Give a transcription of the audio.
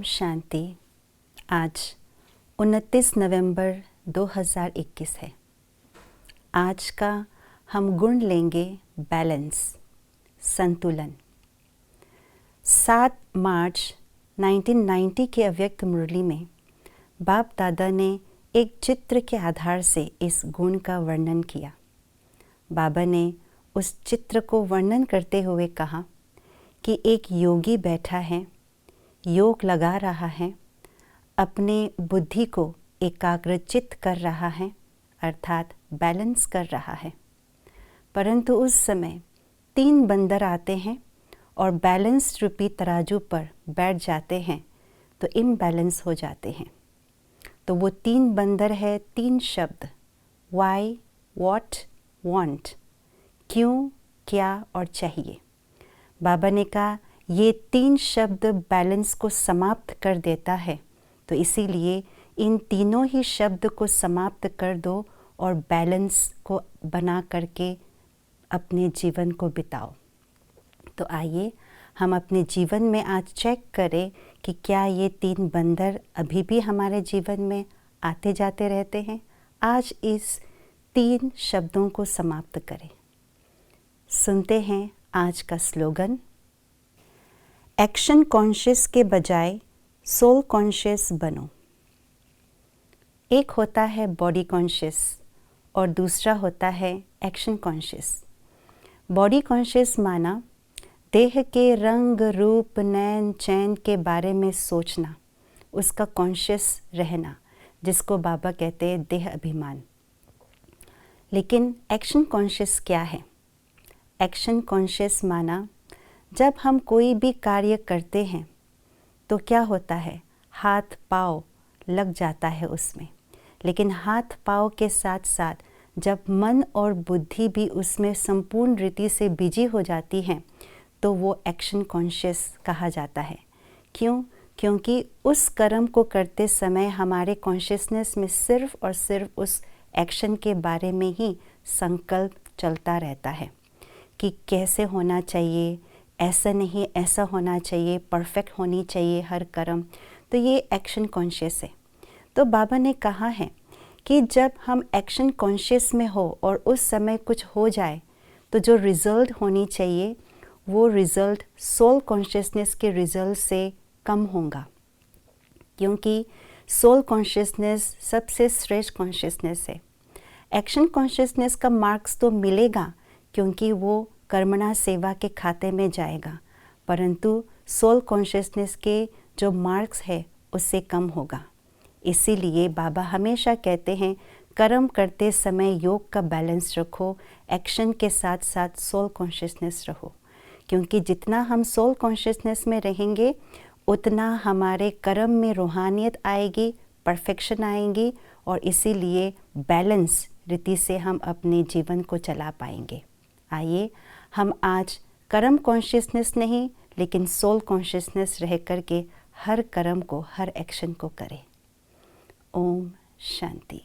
शांति। आज 29 नवंबर 2021 है। आज का हम गुण लेंगे बैलेंस, संतुलन। 7 मार्च 1990 के अव्यक्त मुरली में बाप दादा ने एक चित्र के आधार से इस गुण का वर्णन किया। बाबा ने उस चित्र को वर्णन करते हुए कहा कि एक योगी बैठा है, योग लगा रहा है, अपने बुद्धि को एकाग्रचित कर रहा है, अर्थात बैलेंस कर रहा है। परंतु उस समय 3 बंदर आते हैं और बैलेंस रूपी तराजू पर बैठ जाते हैं तो इम्बैलेंस हो जाते हैं। तो वो 3 बंदर है, 3 शब्द, वाई, व्हाट, वांट, क्यों, क्या और चाहिए। बाबा ने कहा ये 3 शब्द बैलेंस को समाप्त कर देता है, तो इसीलिए इन तीनों ही शब्द को समाप्त कर दो और बैलेंस को बना करके अपने जीवन को बिताओ। तो आइए हम अपने जीवन में आज चेक करें कि क्या ये 3 बंदर अभी भी हमारे जीवन में आते जाते रहते हैं। आज इस 3 शब्दों को समाप्त करें। सुनते हैं आज का स्लोगन। एक्शन कॉन्शियस के बजाय सोल कॉन्शियस बनो। एक होता है बॉडी कॉन्शियस और दूसरा होता है एक्शन कॉन्शियस। बॉडी कॉन्शियस माना देह के रंग रूप नैन चैन के बारे में सोचना, उसका कॉन्शियस रहना, जिसको बाबा कहते हैं देह अभिमान। लेकिन एक्शन कॉन्शियस क्या है? एक्शन कॉन्शियस माना जब हम कोई भी कार्य करते हैं तो क्या होता है, हाथ पाँव लग जाता है उसमें। लेकिन हाथ पाँव के साथ साथ जब मन और बुद्धि भी उसमें संपूर्ण रीति से बिजी हो जाती हैं तो वो एक्शन कॉन्शियस कहा जाता है। क्यों? क्योंकि उस कर्म को करते समय हमारे कॉन्शियसनेस में सिर्फ और सिर्फ उस एक्शन के बारे में ही संकल्प चलता रहता है कि कैसे होना चाहिए, ऐसा नहीं ऐसा होना चाहिए, परफेक्ट होनी चाहिए हर कर्म। तो ये एक्शन कॉन्शियस है। तो बाबा ने कहा है कि जब हम एक्शन कॉन्शियस में हो और उस समय कुछ हो जाए तो जो रिज़ल्ट होनी चाहिए वो रिज़ल्ट सोल कॉन्शियसनेस के रिज़ल्ट से कम होगा। क्योंकि सोल कॉन्शियसनेस सबसे श्रेष्ठ कॉन्शियसनेस है। एक्शन कॉन्शियसनेस का मार्क्स तो मिलेगा क्योंकि वो कर्मणा सेवा के खाते में जाएगा, परंतु सोल कॉन्शियसनेस के जो मार्क्स है उससे कम होगा। इसीलिए बाबा हमेशा कहते हैं कर्म करते समय योग का बैलेंस रखो, एक्शन के साथ साथ सोल कॉन्शियसनेस रहो। क्योंकि जितना हम सोल कॉन्शियसनेस में रहेंगे उतना हमारे कर्म में रूहानियत आएगी, परफेक्शन आएगी और इसीलिए बैलेंस रीति से हम अपने जीवन को चला पाएंगे। आइए हम आज कर्म कॉन्शियसनेस नहीं लेकिन सोल कॉन्शियसनेस रह करके हर कर्म को, हर एक्शन को करें। ओम शांति।